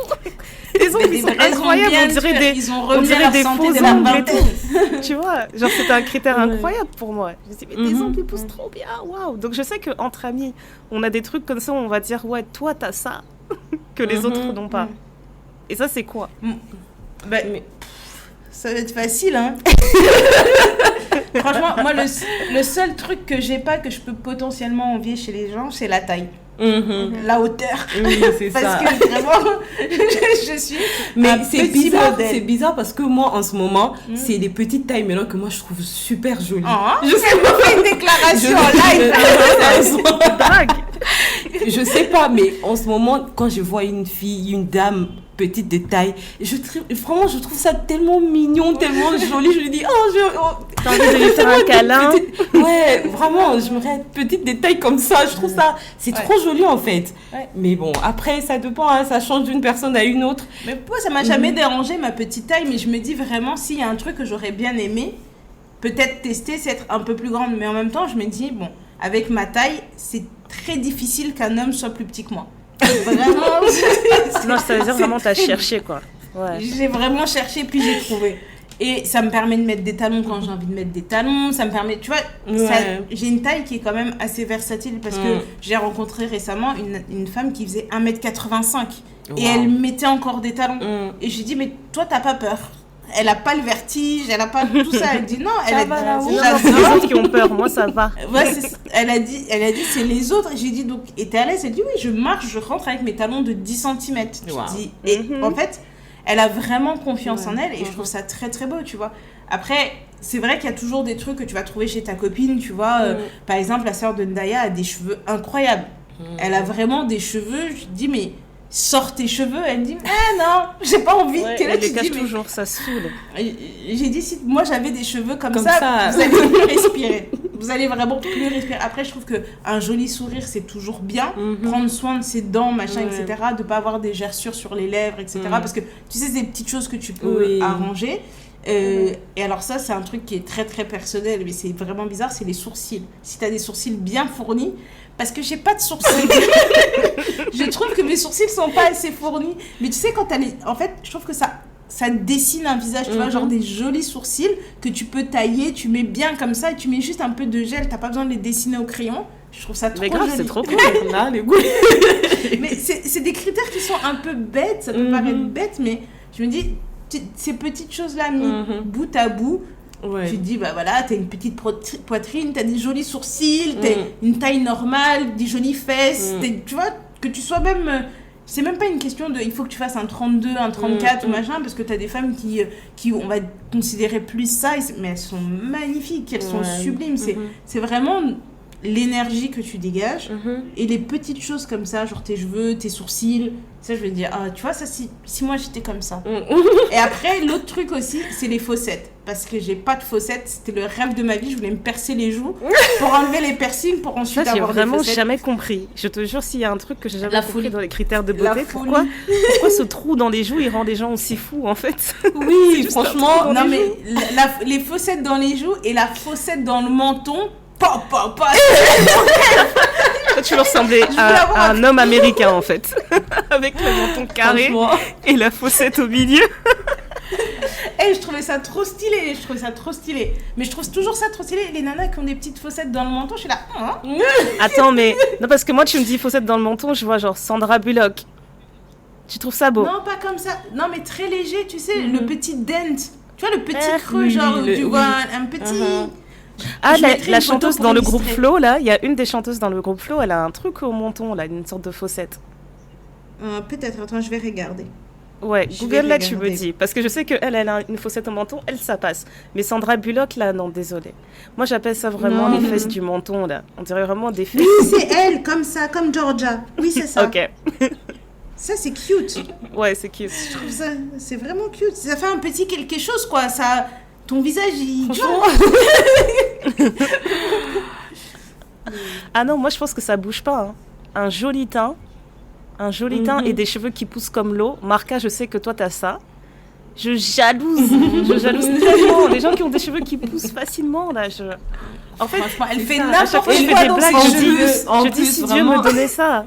[SPEAKER 2] Les ongles, ils sont incroyables, on dirait des faux ongles et tout. Tu vois, genre, c'était un critère incroyable pour moi. Je me dis, mais tes ongles, ils poussent trop bien, waouh. Donc, je sais qu'entre amis, on a des trucs comme ça où on va dire, ouais, toi, t'as ça. Que les autres n'ont pas. Et ça, c'est quoi?
[SPEAKER 1] Mais ça va être facile, hein. Franchement, moi, le seul truc que j'ai pas, que je peux potentiellement envier chez les gens, c'est la taille. La hauteur.
[SPEAKER 3] Oui, c'est
[SPEAKER 1] parce
[SPEAKER 3] ça.
[SPEAKER 1] Parce que vraiment, je suis
[SPEAKER 3] mais c'est bizarre, modèle. C'est bizarre parce que moi, en ce moment, c'est des petites tailles maintenant que moi, je trouve super jolies.
[SPEAKER 1] Je sais pas, fait une déclaration en live.
[SPEAKER 3] Drague. Je sais pas, mais en ce moment, quand je vois une fille, une dame petite de taille, vraiment, je trouve ça tellement mignon, tellement joli. Je lui dis,
[SPEAKER 2] t'as envie de lui faire un câlin.
[SPEAKER 3] Ouais, vraiment, je me rêve petite de taille comme ça. Je trouve ça, c'est trop joli en fait. Ouais. Mais bon, après, ça dépend, hein, ça change d'une personne à une autre.
[SPEAKER 1] Mais moi, ça m'a jamais dérangé ma petite taille, mais je me dis vraiment, s'il y a un truc que j'aurais bien aimé, peut-être tester, c'est être un peu plus grande. Mais en même temps, je me dis, bon, avec ma taille, c'est très difficile qu'un homme soit plus petit que moi. Vraiment.
[SPEAKER 2] Non, ça veut dire vraiment t'as cherché, quoi.
[SPEAKER 1] Ouais. J'ai vraiment cherché, puis j'ai trouvé. Et ça me permet de mettre des talons quand j'ai envie de mettre des talons. Ça me permet, tu vois, j'ai une taille qui est quand même assez versatile parce que j'ai rencontré récemment une femme qui faisait 1m85 et elle mettait encore des talons. Et j'ai dit, mais toi, t'as pas peur? Elle a pas le vertige, elle a pas tout ça. Elle dit non,
[SPEAKER 2] c'est les autres qui ont peur, moi ça va.
[SPEAKER 1] Ouais, elle a dit c'est les autres. J'ai dit donc, et t'es à l'aise? Elle dit oui, je marche, je rentre avec mes talons de 10 cm. Et en fait, elle a vraiment confiance en elle et je trouve ça très très beau, tu vois. Après, c'est vrai qu'il y a toujours des trucs que tu vas trouver chez ta copine, tu vois. Par exemple, la sœur de Ndaya a des cheveux incroyables. Elle a vraiment des cheveux, je dis mais sors tes cheveux. Elle me dit non, j'ai pas envie.
[SPEAKER 2] Elle les cache toujours, ça saoule.
[SPEAKER 1] J'ai dit si moi j'avais des cheveux comme ça, vous allez plus respirer. Vous allez vraiment plus respirer. Après, je trouve qu'un joli sourire, c'est toujours bien. Prendre soin de ses dents, machin, etc. De pas avoir des gerçures sur les lèvres, etc. Parce que tu sais, c'est des petites choses que tu peux arranger. Et alors ça, c'est un truc qui est très très personnel, mais c'est vraiment bizarre, c'est les sourcils. Si tu as des sourcils bien fournis, parce que j'ai pas de sourcils. Je trouve que mes sourcils sont pas assez fournis. Mais tu sais, quand t'as les... En fait, je trouve que ça dessine un visage, tu vois, genre des jolis sourcils que tu peux tailler, tu mets bien comme ça et tu mets juste un peu de gel, t'as pas besoin de les dessiner au crayon. Je trouve ça trop joli.
[SPEAKER 2] C'est trop cool.
[SPEAKER 3] Les goûts.
[SPEAKER 1] Mais c'est des critères qui sont un peu bêtes, ça peut paraître bête, mais je me dis, ces petites choses-là mis bout à bout,
[SPEAKER 3] Ouais.
[SPEAKER 1] Tu te dis, bah voilà, t'as une petite poitrine, t'as des jolis sourcils, t'as une taille normale, des jolies fesses, tu vois, que tu sois même... C'est même pas une question de il faut que tu fasses un 32, un 34 ou machin, parce que t'as des femmes qui on va considérer plus ça, mais elles sont magnifiques, elles sont sublimes. C'est vraiment l'énergie que tu dégages et les petites choses comme ça, genre tes cheveux, tes sourcils. Ça, je vais dire, ah, tu vois, ça, si moi j'étais comme ça. Et après, l'autre truc aussi, c'est les fossettes. Parce que j'ai pas de fossettes, c'était le rêve de ma vie. Je voulais me percer les joues pour enlever les piercings pour ensuite
[SPEAKER 2] ça,
[SPEAKER 1] avoir des fossettes.
[SPEAKER 2] J'ai vraiment jamais compris. Je te jure, s'il y a un truc que j'ai jamais compris dans les critères de
[SPEAKER 1] La
[SPEAKER 2] beauté,
[SPEAKER 1] folie.
[SPEAKER 2] pourquoi ce trou dans les joues, il rend les gens aussi fous, en fait?
[SPEAKER 3] Oui, franchement.
[SPEAKER 1] Non, mais les fossettes dans les joues et la fossette dans le menton, pas.
[SPEAKER 2] Toi, tu ressemblais à un homme américain, en fait. Avec le menton carré et la fossette au milieu.
[SPEAKER 1] Je trouvais ça trop stylé, Mais je trouve toujours ça trop stylé. Les nanas qui ont des petites fossettes dans le menton, je suis là.
[SPEAKER 2] Attends, mais... Non, parce que moi, tu me dis fossette dans le menton, je vois genre Sandra Bullock. Tu trouves ça beau?
[SPEAKER 1] Non, pas comme ça. Non, mais très léger, tu sais, le petit dent. Tu vois, le petit creux, genre, tu vois, un petit...
[SPEAKER 2] Ah, la chanteuse dans le groupe Flo, là, il y a une des chanteuses dans le groupe Flo, elle a un truc au menton, là, une sorte de fossette.
[SPEAKER 1] Peut-être, attends, je vais regarder.
[SPEAKER 2] Ouais, Google là, tu me dis. Parce que je sais qu'elle a une fossette au menton, elle, ça passe. Mais Sandra Bullock, là, non, désolée. Moi, j'appelle ça vraiment les fesses du menton, là. On dirait vraiment des fesses.
[SPEAKER 1] Oui, c'est elle, comme ça, comme Georgia. Oui, c'est ça.
[SPEAKER 2] Ok.
[SPEAKER 1] Ça, c'est cute.
[SPEAKER 2] Ouais, c'est cute.
[SPEAKER 1] Je trouve ça, c'est vraiment cute. Ça fait un petit quelque chose, quoi. Ça, ton visage, il...
[SPEAKER 2] Ah non, moi, je pense que ça bouge pas. Hein. Un joli teint et des cheveux qui poussent comme l'eau. Marca, je sais que toi, t'as ça. Je jalouse tellement. Les gens qui ont des cheveux qui poussent facilement, là, En fait,
[SPEAKER 1] elle fait
[SPEAKER 2] n'importe
[SPEAKER 1] quoi.
[SPEAKER 2] Je fais des blagues,
[SPEAKER 3] je
[SPEAKER 2] dis si Dieu me donnait ça,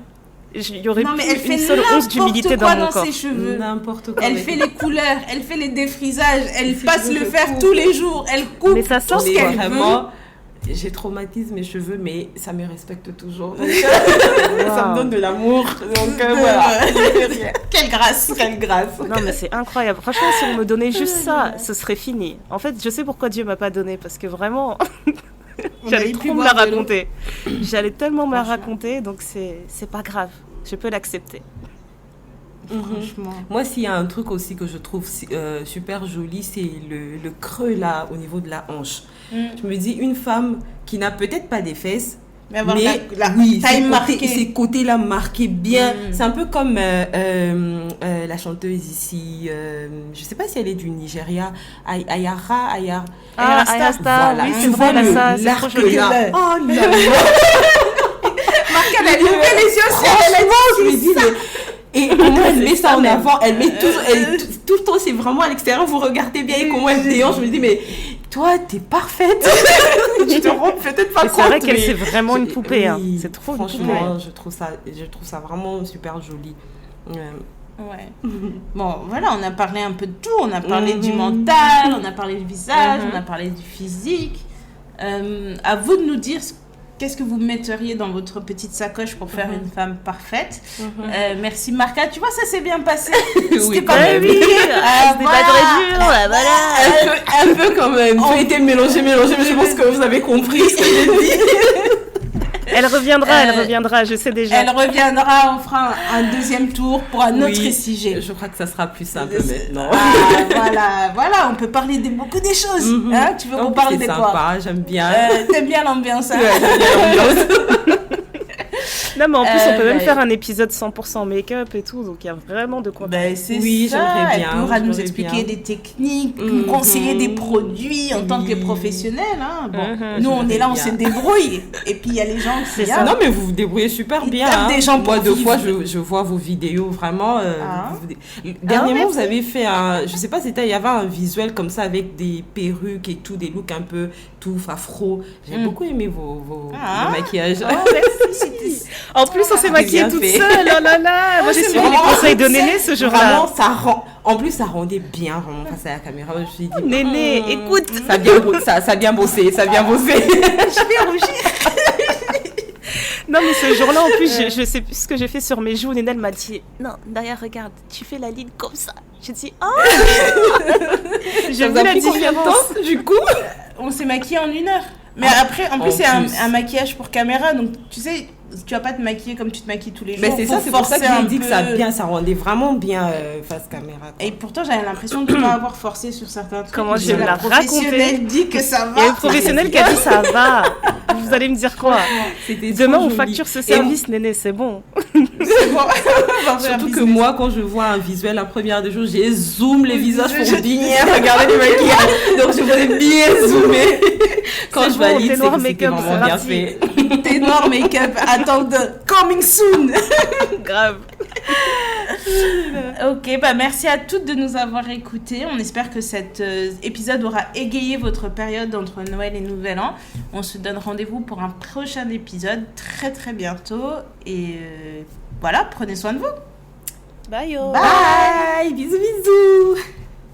[SPEAKER 2] il y aurait plus une seule once d'humilité dans mon corps.
[SPEAKER 1] Ses cheveux.
[SPEAKER 3] N'importe quoi.
[SPEAKER 1] Elle fait les couleurs, elle fait les défrisages, elle passe le fer tous les jours, elle coupe.
[SPEAKER 2] Mais ça sent
[SPEAKER 1] tout ce qu'elle
[SPEAKER 3] vraiment. J'ai traumatisé mes cheveux, mais ça me respecte toujours. Donc, ça me donne de l'amour. Donc voilà.
[SPEAKER 1] Quelle grâce.
[SPEAKER 2] Non, mais c'est incroyable. Franchement, si on me donnait juste ça, ce serait fini. En fait, je sais pourquoi Dieu m'a pas donné, parce que vraiment, j'allais trop me la raconter. J'allais tellement me la raconter, donc c'est pas grave. Je peux l'accepter.
[SPEAKER 1] Franchement.
[SPEAKER 3] Moi, s'il y a un truc aussi que je trouve super joli, c'est le creux là au niveau de la hanche. Je me dis, une femme qui n'a peut-être pas des fesses, mais
[SPEAKER 1] la taille marquée.
[SPEAKER 3] Ces côtés-là marqués bien. C'est un peu comme la chanteuse ici, je ne sais pas si elle est du Nigeria, Ayara
[SPEAKER 2] Star.
[SPEAKER 3] Voilà.
[SPEAKER 2] Oui, c'est vrai,
[SPEAKER 3] l'arc là. Oh là là.
[SPEAKER 1] Marca, elle a levé les yeux sur elle.
[SPEAKER 3] Je me dis, et comment elle met ça en avant, elle met tout le temps, c'est vraiment à l'extérieur, vous regardez bien et comment elle déhanche. Je me dis, mais toi, t'es parfaite. Tu te rends peut-être pas compte.
[SPEAKER 2] C'est vrai qu'elle, c'est vraiment une poupée. Hein. C'est trop
[SPEAKER 3] franchement, je trouve ça vraiment super joli.
[SPEAKER 1] Ouais. Bon, voilà, on a parlé un peu de tout. On a parlé du mental, on a parlé du visage, on a parlé du physique. À vous de nous dire qu'est-ce que vous metteriez dans votre petite sacoche pour faire une femme parfaite. Merci Marca, tu vois, ça s'est bien passé. C'était pas
[SPEAKER 2] compliqué. C'était pas très dur, voilà.
[SPEAKER 3] Un peu quand même. Tout a été mélangé, mais je pense que vous avez compris ce que j'ai dit.
[SPEAKER 2] Elle reviendra, je sais déjà.
[SPEAKER 1] Elle reviendra, on fera un deuxième tour pour un autre sujet.
[SPEAKER 3] Je crois que ça sera plus simple maintenant.
[SPEAKER 1] Voilà, on peut parler de beaucoup des choses. Hein, tu veux qu'on parle de quoi?
[SPEAKER 3] C'est sympa, j'aime bien.
[SPEAKER 1] T'aimes bien l'ambiance, hein?
[SPEAKER 3] Ouais, j'aime bien l'ambiance.
[SPEAKER 2] Non, mais en plus, on peut même faire un épisode 100% make-up et tout, donc il y a vraiment de quoi.
[SPEAKER 1] Oui, j'aimerais bien. Elle pourra nous expliquer des techniques, nous conseiller des produits en tant que professionnels. Hein. Bon, nous, on est là, on se débrouille. Et puis, il y a les gens qui...
[SPEAKER 3] Non, mais vous vous débrouillez super bien.
[SPEAKER 1] Des gens
[SPEAKER 3] moi, deux fois, je vois vos vidéos, vraiment. Dernièrement, vous avez fait un... Je sais pas, il y avait un visuel comme ça avec des perruques et tout, des looks un peu touffe, afro. J'ai beaucoup aimé vos maquillages.
[SPEAKER 1] Oh, merci.
[SPEAKER 2] En plus, on s'est maquillée toute seule. Oh là là. Moi, j'ai suivi les conseils de Néné ce jour-là.
[SPEAKER 3] Vraiment, en plus, ça rendait bien vraiment face à la caméra. Je me suis dit,
[SPEAKER 2] Néné, écoute.
[SPEAKER 3] Ça a bien bossé.
[SPEAKER 1] Je vais rougir.
[SPEAKER 2] Non, mais ce jour-là, en plus, je sais plus ce que j'ai fait sur mes joues. Nénel m'a dit, non, d'ailleurs, regarde, tu fais la ligne comme ça. J'ai dit, j'ai vu la différence.
[SPEAKER 3] Du coup,
[SPEAKER 1] on s'est maquillé en 1 heure. Mais après, en plus, c'est un maquillage pour caméra, donc tu sais, tu vas pas te maquiller comme tu te maquilles tous les jours.
[SPEAKER 3] Mais c'est pour ça que j'ai dit que ça rendait vraiment bien face caméra. Quoi.
[SPEAKER 1] Et pourtant, j'avais l'impression de ne pas avoir forcé sur certains trucs.
[SPEAKER 2] Comment je vais me la raconter?
[SPEAKER 1] Professionnel dit que ça va.
[SPEAKER 2] Il y a une professionnelle qui a dit ça va. Vous allez me dire quoi? Demain, on facture ce service, Néné, c'est bon.
[SPEAKER 1] C'est bon.
[SPEAKER 3] Surtout que moi, quand je vois un visuel la première des jours, j'ai zoom les visages pour bien regarder le maquillage. Donc, je voulais bien zoomer. Quand je valide, c'est que c'était vraiment bien fait.
[SPEAKER 1] Ténor make-up, attends, coming soon.
[SPEAKER 2] Grave.
[SPEAKER 1] Ok, bah merci à toutes de nous avoir écoutés. On espère que cet épisode aura égayé votre période entre Noël et Nouvel An. On se donne rendez-vous pour un prochain épisode très très bientôt. Et voilà, prenez soin de vous.
[SPEAKER 2] Bye.
[SPEAKER 3] Bye. Bisous bisous.